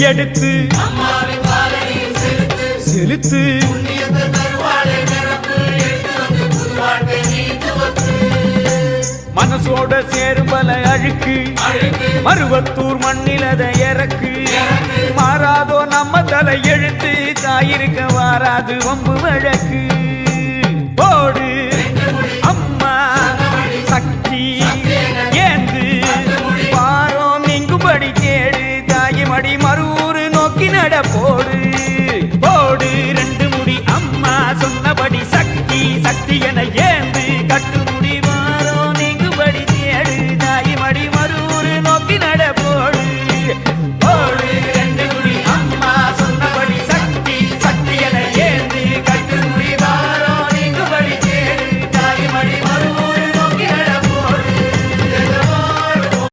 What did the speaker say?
எடுத்து செலுத்து மனசோட சேருபல அழுக்கு மருவத்தூர் மண்ணிலத இறக்கு மாறாதோ நம்ம தலை எழுத்து தாயிருக்க வாராது வம்பு வழக்கு போடு அம்மா சக்தி ஏந்து பாரோம் நீங்கும்படி கேடு தாயி மடி மறுவூரு நோக்கி நட போடு